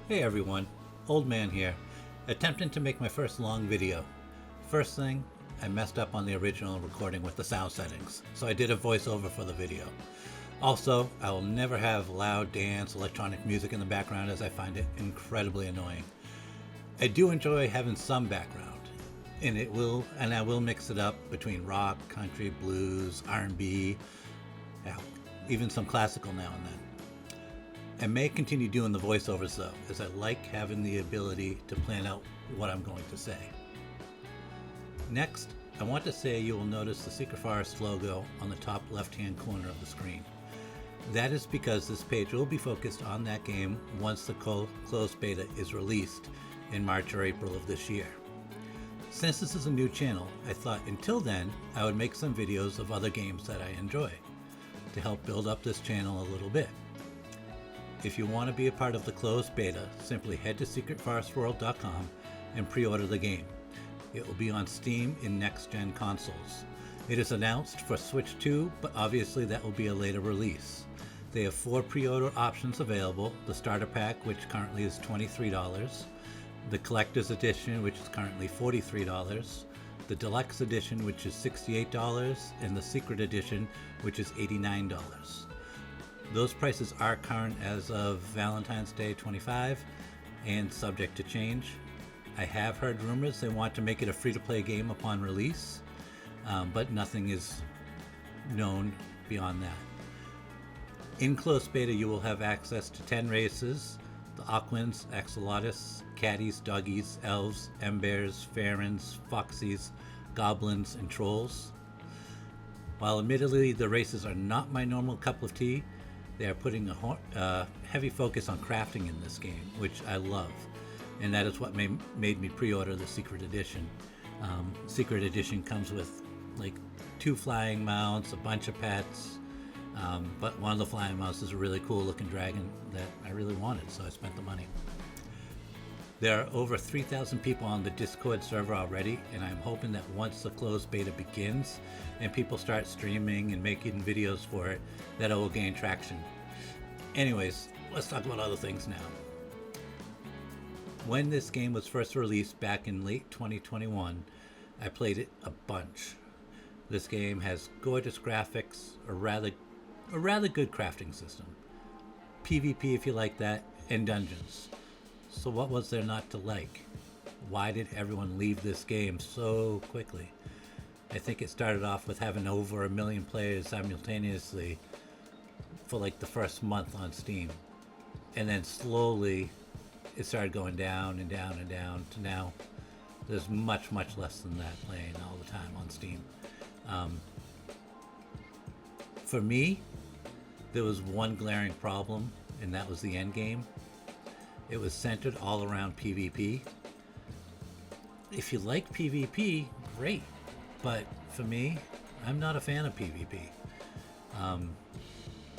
Hey everyone, Old Man here, attempting to make my first long video. First thing, I messed up on the original recording with the sound settings, so I did a voiceover for the video. Also, I will never have loud dance, electronic music in the background as I find it incredibly annoying. I do enjoy having some background, and I will mix it up between rock, country, blues, R&B, hell, even some classical now and then. I may continue doing the voiceovers though, as I like having the ability to plan out what I'm going to say. Next, I want to say you will notice the Secret Forest logo on the top left-hand corner of the screen. That is because this page will be focused on that game once the closed beta is released in March or April of this year. Since this is a new channel, I thought until then I would make some videos of other games that I enjoy to help build up this channel a little bit. If you want to be a part of the closed beta, simply head to secretforestworld.com and pre-order the game. It will be on Steam in next-gen consoles. It is announced for Switch 2, but obviously that will be a later release. They have 4 pre-order options available: the starter pack, which currently is $23, the collector's edition, which is currently $43, the deluxe edition, which is $68, and the secret edition, which is $89. Those prices are current as of Valentine's Day 25 and subject to change. I have heard rumors they want to make it a free-to-play game upon release, but nothing is known beyond that. In closed beta, you will have access to 10 races: the Aquans, Axolotus, Catties, Doggies, Elves, Embers, Farons, Foxies, Goblins, and Trolls. While admittedly the races are not my normal cup of tea, they are putting a heavy focus on crafting in this game, which I love, and that is what made me pre-order the Secret Edition. Secret Edition comes with like 2 flying mounts, a bunch of pets, but one of the flying mounts is a really cool looking dragon that I really wanted, so I spent the money. There are over 3,000 people on the Discord server already, and I'm hoping that once the closed beta begins and people start streaming and making videos for it, that it will gain traction. Anyways, let's talk about other things now. When this game was first released back in late 2021, I played it a bunch. This game has gorgeous graphics, a rather good crafting system, PvP if you like that, and dungeons. So what was there not to like? Why did everyone leave this game so quickly? I think it started off with having over 1 million players simultaneously for like the first month on Steam. And then slowly it started going down and down and down to now there's much less than that playing all the time on Steam. For me, there was one glaring problem, and that was the end game. It was centered all around PvP. If you like PvP, great. But for me, I'm not a fan of PvP.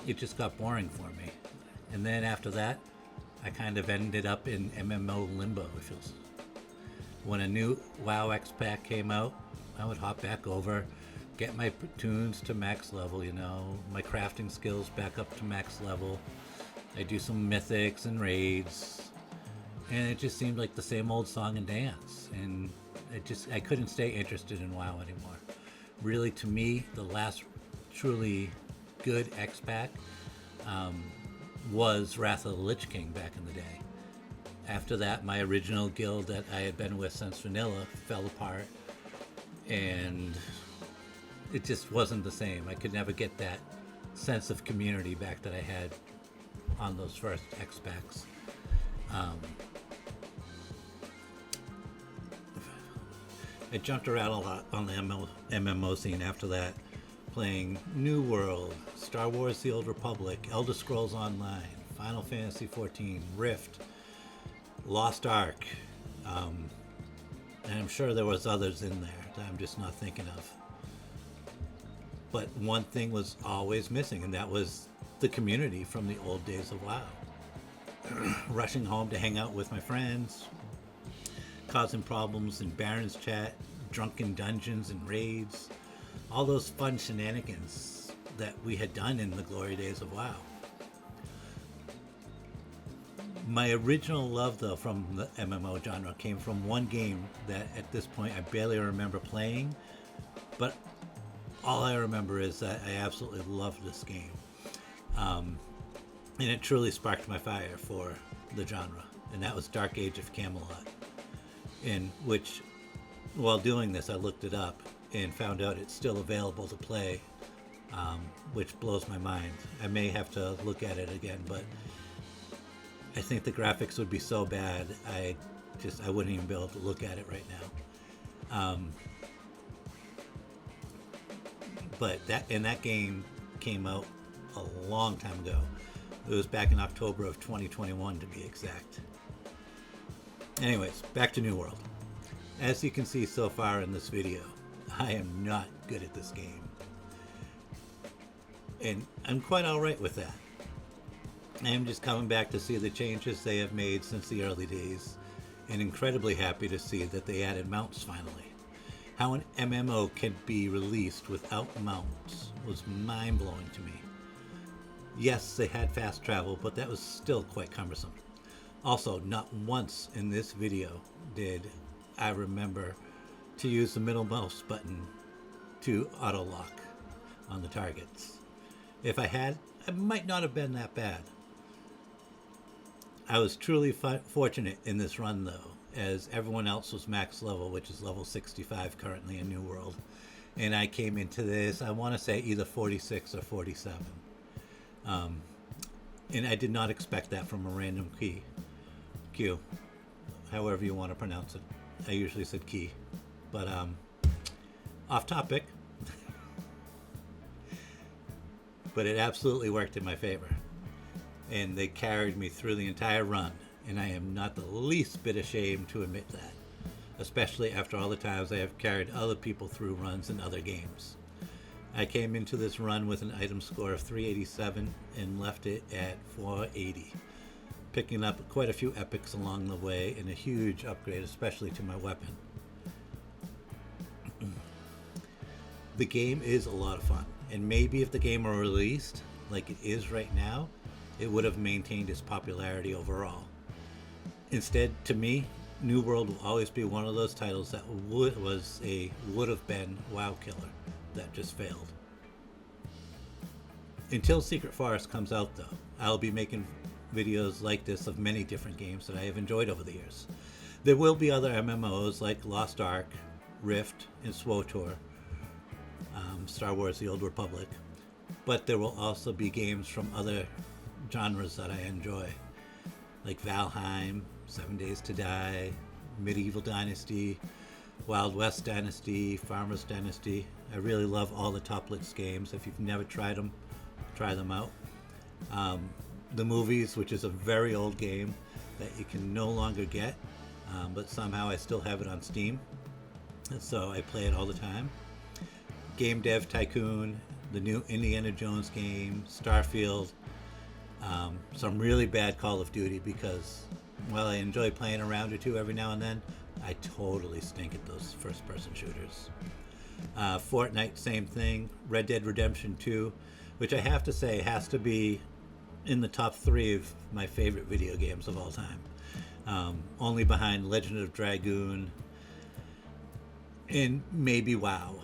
It just got boring for me. And then after that, I kind of ended up in MMO limbo. When a new WoW X pack came out, I would hop back over, get my platoons to max level, my crafting skills back up to max level. I do some mythics and raids, and it just seemed like the same old song and dance, and I couldn't stay interested in WoW anymore. Really, to me, the last truly good X-Pack was Wrath of the Lich King back in the day. After that, my original guild that I had been with since vanilla fell apart, and it just wasn't the same. I could never get that sense of community back that I had on those first X-Packs. I jumped around a lot on the MMO scene after that, playing New World, Star Wars The Old Republic, Elder Scrolls Online, Final Fantasy XIV, Rift, Lost Ark, and I'm sure there was others in there that I'm just not thinking of. But one thing was always missing, and that was the community from the old days of WoW. Rushing home to hang out with my friends, causing problems in Baron's chat, drunken dungeons and raids, all those fun shenanigans that we had done in the glory days of WoW. My original love, though, from the MMO genre came from one game that at this point I barely remember playing, but all I remember is that I absolutely loved this game. And it truly sparked my fire for the genre, and that was Dark Age of Camelot, in which, while doing this, I looked it up and found out it's still available to play, which blows my mind. I may have to look at it again, but I think the graphics would be so bad I wouldn't even be able to look at it right now. But that game came out a long time ago. It was back in October of 2021 to be exact. Anyways, back to New World. As you can see so far in this video, I am not good at this game. And I'm quite alright with that. I am just coming back to see the changes they have made since the early days, and incredibly happy to see that they added mounts finally. How an MMO can be released without mounts was mind-blowing to me. Yes, they had fast travel, but that was still quite cumbersome. Also, not once in this video did I remember to use the middle mouse button to auto-lock on the targets. If I had, it might not have been that bad. I was truly fortunate in this run, though, as everyone else was max level, which is level 65 currently in New World. And I came into this, I want to say either 46 or 47. And I did not expect that from a random queue, however you want to pronounce it. I usually said key, but off topic. But it absolutely worked in my favor, and they carried me through the entire run, and I am not the least bit ashamed to admit that, especially after all the times I have carried other people through runs in other games. I came into this run with an item score of 387 and left it at 480, picking up quite a few epics along the way and a huge upgrade, especially to my weapon. The game is a lot of fun, and maybe if the game were released like it is right now, it would have maintained its popularity overall. Instead, to me, New World will always be one of those titles that would have been WoW killer that just failed. Until Secret Forest comes out, though, I'll be making videos like this of many different games that I have enjoyed over the years. There will be other MMOs like Lost Ark, Rift, and SWTOR, Star Wars The Old Republic, but there will also be games from other genres that I enjoy, like Valheim, 7 Days to Die, Medieval Dynasty, Wild West Dynasty, Farmers Dynasty. I really love all the Top Blitz games. If you've never tried them, try them out. The Movies, which is a very old game that you can no longer get, but somehow I still have it on Steam, so I play it all the time. Game Dev Tycoon, the new Indiana Jones game, Starfield, some really bad Call of Duty because, while I enjoy playing a round or two every now and then, I totally stink at those first-person shooters. Fortnite, same thing. Red Dead Redemption 2, which I have to say has to be in the top 3 of my favorite video games of all time. Only behind Legend of Dragoon and maybe WoW.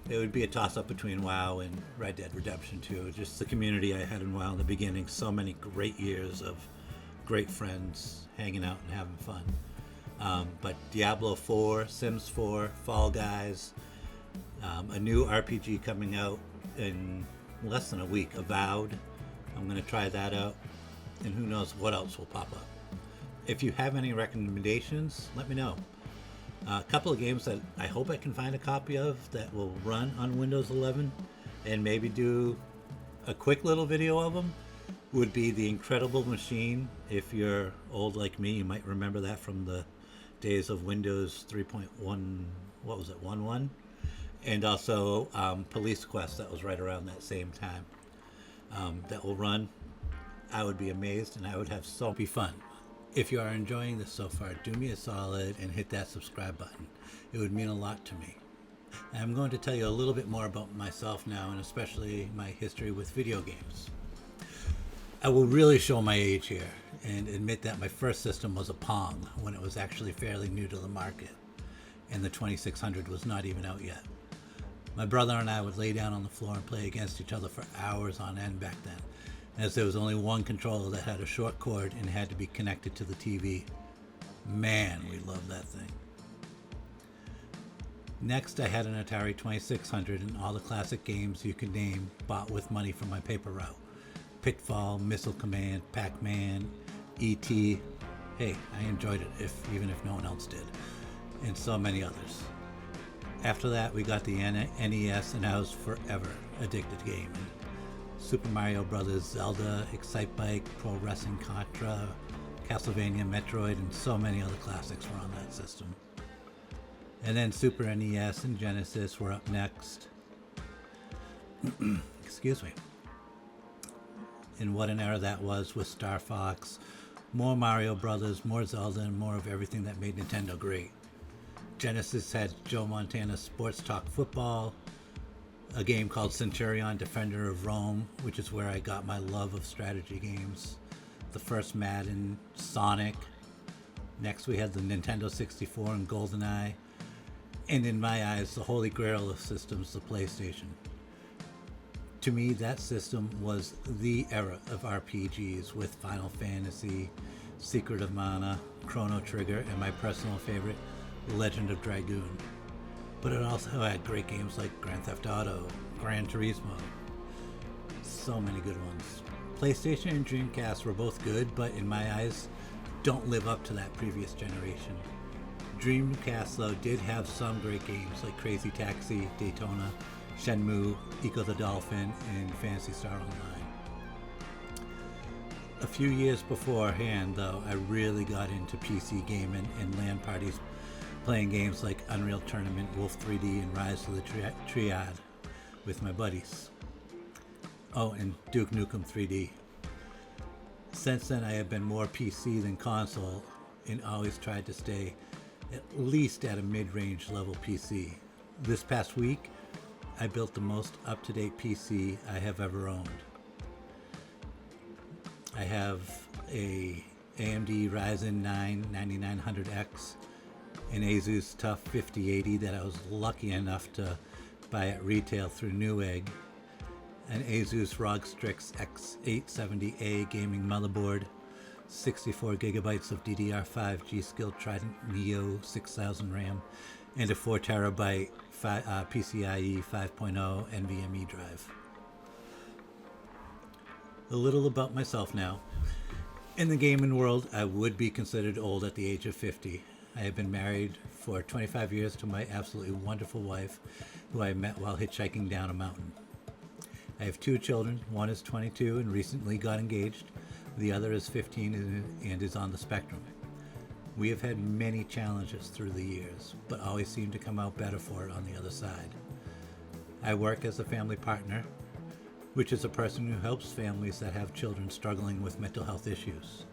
It would be a toss-up between WoW and Red Dead Redemption 2. Just the community I had in WoW in the beginning. So many great years of great friends hanging out and having fun. But Diablo 4, Sims 4, Fall Guys, a new RPG coming out in less than a week, Avowed. I'm going to try that out, and who knows what else will pop up. If you have any recommendations, let me know. A couple of games that I hope I can find a copy of that will run on Windows 11 and maybe do a quick little video of them would be The Incredible Machine. If you're old like me, you might remember that from the days of Windows 3.1, what was it, 1.1? And also Police Quest, that was right around that same time. That will run. I would be amazed, and I would have so much fun. If you are enjoying this so far, do me a solid and hit that subscribe button. It would mean a lot to me. I'm going to tell you a little bit more about myself now, and especially my history with video games. I will really show my age here. and admit that my first system was a Pong when it was actually fairly new to the market, and the 2600 was not even out yet. My brother and I would lay down on the floor and play against each other for hours on end back then, as there was only one controller that had a short cord and had to be connected to the TV. Man, we loved that thing. Next, I had an Atari 2600 and all the classic games you could name bought with money from my paper route. Pitfall, Missile Command, Pac-Man, E.T. Hey, I enjoyed it, even if no one else did. And so many others. After that, we got the NES, and I was forever addicted to gaming. Super Mario Brothers, Zelda, Excitebike, Pro Wrestling Contra, Castlevania, Metroid, and so many other classics were on that system. And then Super NES and Genesis were up next. Excuse me. And what an era that was with Star Fox, more Mario Brothers, more Zelda, and more of everything that made Nintendo great. Genesis had Joe Montana's Sports Talk Football, a game called Centurion Defender of Rome, which is where I got my love of strategy games. The first Madden, Sonic. Next we had the Nintendo 64 and GoldenEye. And in my eyes, the holy grail of systems, the PlayStation. To me, that system was the era of RPGs with Final Fantasy, Secret of Mana, Chrono Trigger, and my personal favorite, Legend of Dragoon. But it also had great games like Grand Theft Auto, Gran Turismo. So many good ones. PlayStation and Dreamcast were both good, but in my eyes, don't live up to that previous generation. Dreamcast, though, did have some great games like Crazy Taxi, Daytona, Shenmue, Eco the Dolphin, and Phantasy Star Online. A few years beforehand, though, I really got into PC gaming and LAN parties, playing games like Unreal Tournament, Wolf 3D, and Rise of the Triad with my buddies. Oh, and Duke Nukem 3D. Since then, I have been more PC than console, and always tried to stay at least at a mid-range level PC. This past week, I built the most up-to-date PC I have ever owned. I have a AMD Ryzen 9 9900X, an Asus TUF 5080 that I was lucky enough to buy at retail through Newegg, an Asus ROG Strix X870A gaming motherboard, 64 gigabytes of DDR5 G-Skill Trident Neo 6000 RAM, and a 4 terabyte PCIe 5.0 NVMe drive. A little about myself now. In the gaming world, I would be considered old at the age of 50. I have been married for 25 years to my absolutely wonderful wife, who I met while hitchhiking down a mountain. I have 2 children. One is 22 and recently got engaged. The other is 15 and is on the spectrum. We have had many challenges through the years, but always seem to come out better for it on the other side. I work as a family partner, which is a person who helps families that have children struggling with mental health issues.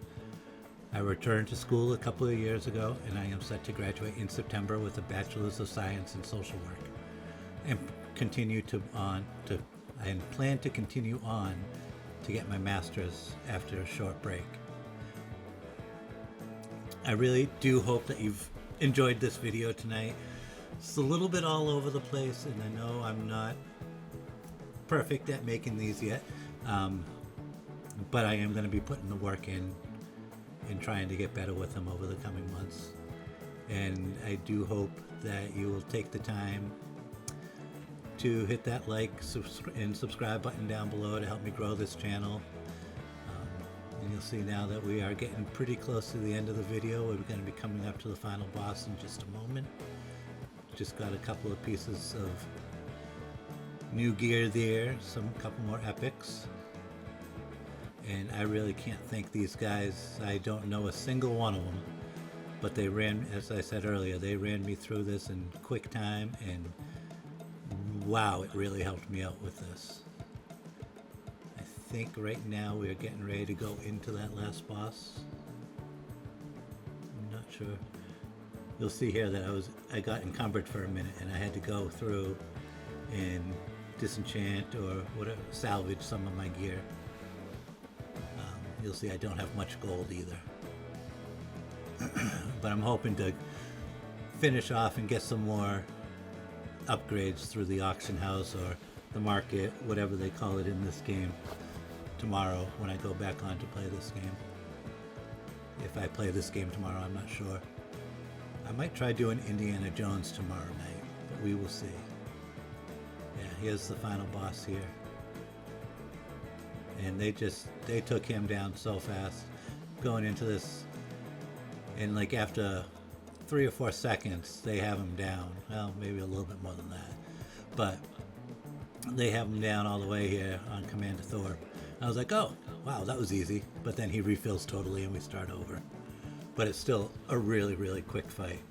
I returned to school a couple of years ago, and I am set to graduate in September with a Bachelor's of Science in Social Work, and plan to continue on to get my master's after a short break. I really do hope that you've enjoyed this video tonight. It's a little bit all over the place, and I know I'm not perfect at making these yet, but I am going to be putting the work in and trying to get better with them over the coming months. And I do hope that you will take the time to hit that like and subscribe button down below to help me grow this channel. And you'll see now that we are getting pretty close to the end of the video. We're going to be coming up to the final boss in just a moment. Just got a couple of pieces of new gear there, couple more epics. And I really can't thank these guys. I don't know a single one of them, but they ran, as I said earlier, they ran me through this in quick time, and wow, it really helped me out with this. I think right now we are getting ready to go into that last boss. I'm not sure. You'll see here that I got encumbered for a minute, and I had to go through and disenchant or whatever, salvage some of my gear. you'll see I don't have much gold either. But I'm hoping to finish off and get some more upgrades through the auction house or the market, whatever they call it in this game, tomorrow when I go back on to play this game. If I play this game tomorrow, I'm not sure. I might try doing Indiana Jones tomorrow night, but we will see. Yeah, here's the final boss here. And they took him down so fast going into this, and like after 3 or 4 seconds they have him down. Well, maybe a little bit more than that, but they have him down all the way here on Commander Thorpe. I was like, oh wow, that was easy. But then he refills totally and we start over. But it's still a really, really quick fight.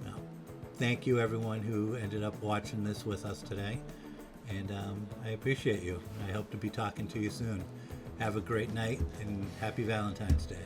Well, thank you everyone who ended up watching this with us today. And I appreciate you. I hope to be talking to you soon. Have a great night and happy Valentine's Day.